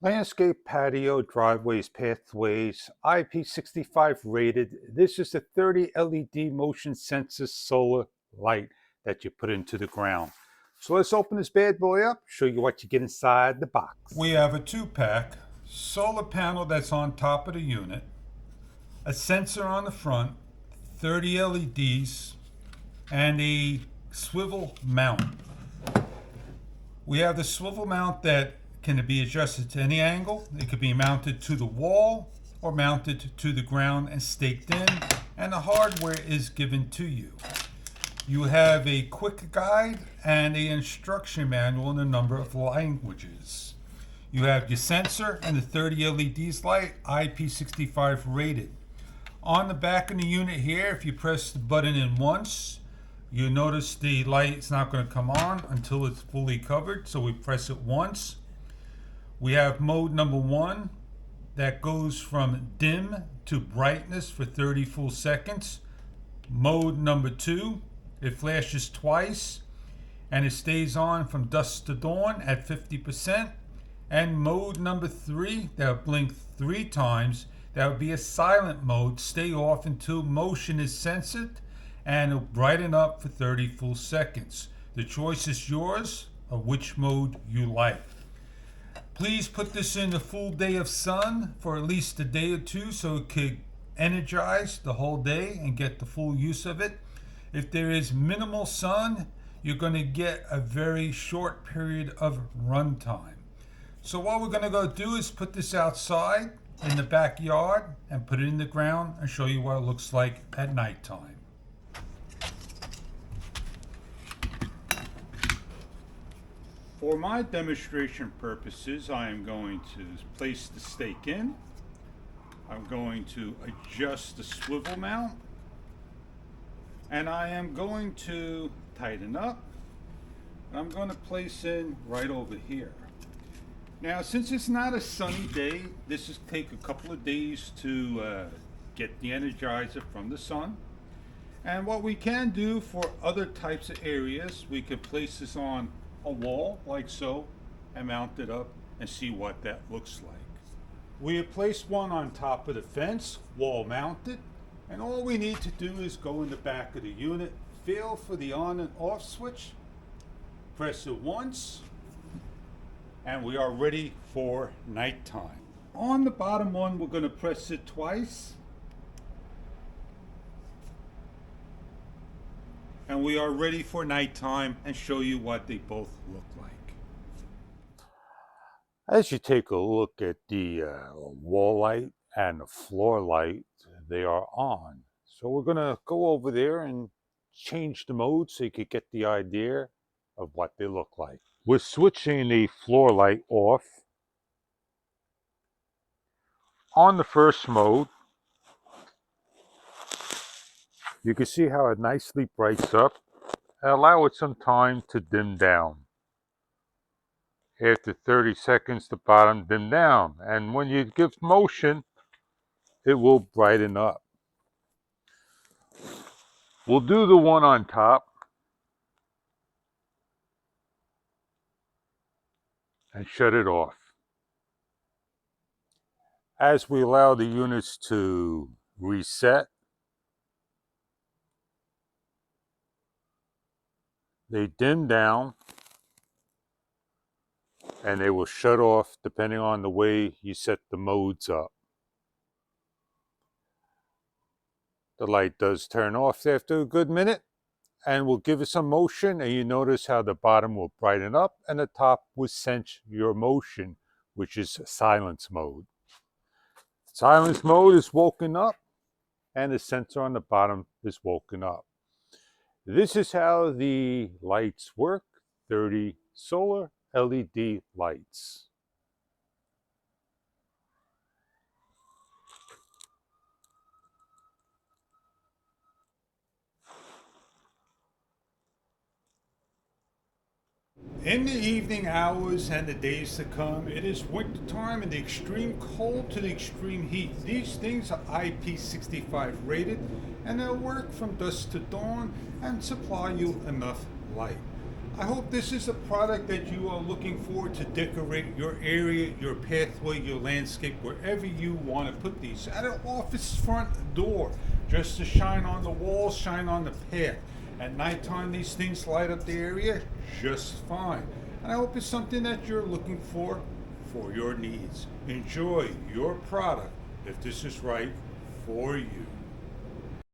Landscape patio, driveways, pathways, IP65 rated. This is a 30 LED motion sensor solar light that you put into the ground. So let's open this bad boy up, show you what you get inside the box. We have a 2-pack solar panel that's on top of the unit, a sensor on the front, 30 LEDs, and a swivel mount. We have the swivel mount that can be adjusted to any angle. It could be mounted to the wall or mounted to the ground and staked in, and the hardware is given to you. You have a quick guide and an instruction manual in a number of languages. You have your sensor and the 30 LEDs light, IP65 rated. On the back of the unit here, if you press the button in once, you notice the light's not going to come on until it's fully covered, so we press it once. We have mode number 1 that goes from dim to brightness for 30 full seconds. Mode number 2, it flashes twice and it stays on from dusk to dawn at 50%. And mode number 3, that'll blink 3 times. That would be a silent mode, stay off until motion is censored, and it'll brighten up for 30 full seconds. The choice is yours of which mode you like. Please put this in the full day of sun for at least a day or two so it could energize the whole day and get the full use of it. If there is minimal sun, you're going to get a very short period of run time. So what we're going to go do is put this outside in the backyard and put it in the ground and show you what it looks like at nighttime. For my demonstration purposes, I am going to place the stake in. I'm going to adjust the swivel mount, and I am going to tighten up. I'm going to place in right over here. Now, since it's not a sunny day, this will take a couple of days to get the energizer from the sun. And what we can do for other types of areas, we could place this on a wall like so and mount it up and see what that looks like. We have placed one on top of the fence, wall mounted, and all we need to do is go in the back of the unit, feel for the on and off switch, press it once, and we are ready for nighttime. On the bottom one, we're going to press it twice, and we are ready for nighttime and show you what they both look like. As you take a look at the wall light and the floor light, they are on. So we're going to go over there and change the mode so you could get the idea of what they look like. We're switching the floor light off. On the first mode, you can see how it nicely brights up and allow it some time to dim down. After 30 seconds, the bottom dim down, and when you give motion, it will brighten up. We'll do the one on top and shut it off. As we allow the units to reset, they dim down and they will shut off depending on the way you set the modes up. The light does turn off after a good minute and will give it some motion, and you notice how the bottom will brighten up and the top will sense your motion, which is silence mode. Silence mode is woken up and the sensor on the bottom is woken up. This is how the lights work, 30 solar LED lights. In the evening hours and the days to come, it is winter time and the extreme cold to the extreme heat. These things are IP65 rated and they'll work from dusk to dawn and supply you enough light. I hope this is a product that you are looking for to decorate your area, your pathway, your landscape, wherever you want to put these. At an office front door, just to shine on the walls, shine on the path. At nighttime, these things light up the area just fine. And I hope it's something that you're looking for your needs. Enjoy your product if this is right for you.